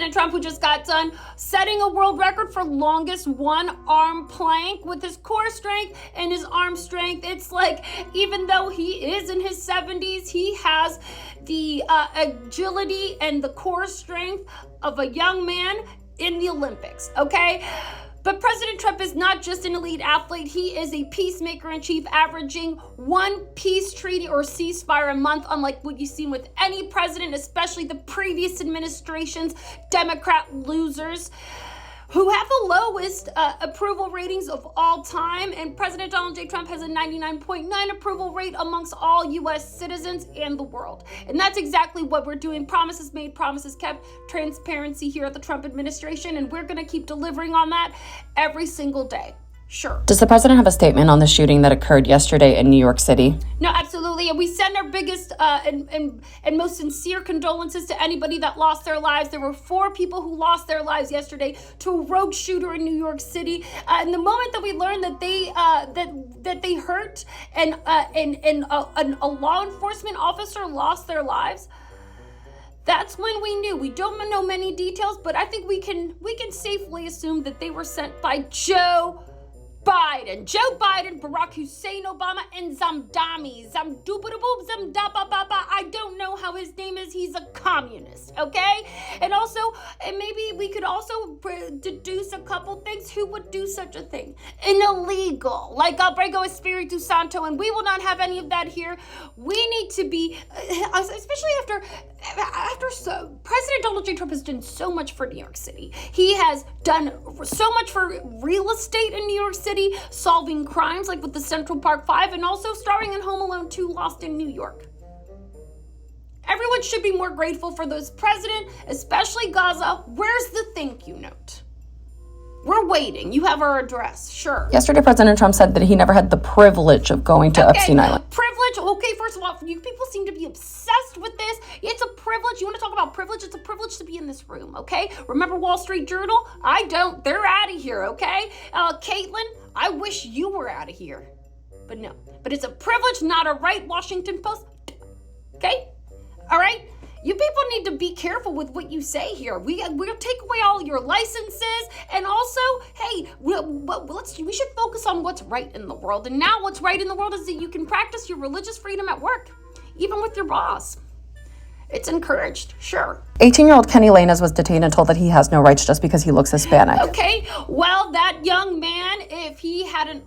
President Trump, who just got done setting a world record for longest one-arm plank with his core strength and his arm strength. It's like, even though he is in his 70s, he has the agility and the core strength of a young man in the Olympics, okay? But President Trump is not just an elite athlete, he is a peacemaker in chief, averaging one peace treaty or ceasefire a month, unlike what you've seen with any president, especially the previous administration's Democrat losers, who have the lowest approval ratings of all time. And President Donald J. Trump has a 99.9 approval rate amongst all U.S. citizens and the world. And that's exactly what we're doing. Promises made, promises kept, transparency here at the Trump administration. And we're going to keep delivering on that every single day. Sure. Does the president have a statement on the shooting that occurred yesterday in New York City? No, absolutely. And we send our biggest and most sincere condolences to anybody that lost their lives. There were 4 people who lost their lives yesterday to a rogue shooter in New York City. And the moment that we learned that they hurt and a law enforcement officer lost their lives, that's when we knew. We don't know many details, but I think we can safely assume that they were sent by Joe Biden, Barack Hussein Obama, and Zamdami, Zamdubadaboob, Zamdabababa. I don't know how his name is. He's a communist, okay? And also, and maybe we could also deduce a couple things. Who would do such a thing? An illegal, like Abrego Espiritu Santo, and we will not have any of that here. We need to be, especially after President Donald J. Trump has done so much for New York City. He has done so much for real estate in New York City, solving crimes like with the Central Park 5, and also starring in Home Alone 2, Lost in New York. Everyone should be more grateful for this president, especially Gaza. Where's the thank you note? We're waiting. You have our address. Sure. Yesterday, President Trump said that he never had the privilege of going to Epstein Island. Privilege? Okay, first of all, you people seem to be obsessed with this. It's a privilege. You want to talk about privilege? It's a privilege to be in this room, okay? Remember Wall Street Journal? I don't. They're out of here, okay? Caitlin, I wish you were out of here. But no. But it's a privilege, not a right, Washington Post. Okay? All right? You people need to be careful with what you say here. We'll take away all your licenses, and also, hey, we should focus on what's right in the world. And now what's right in the world is that you can practice your religious freedom at work, even with your boss. It's encouraged, sure. 18-year-old Kenny Lainez was detained and told that he has no rights just because he looks Hispanic. Okay, well, that young man, if he had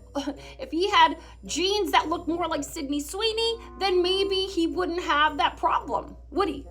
genes that looked more like Sydney Sweeney, then maybe he wouldn't have that problem, would he?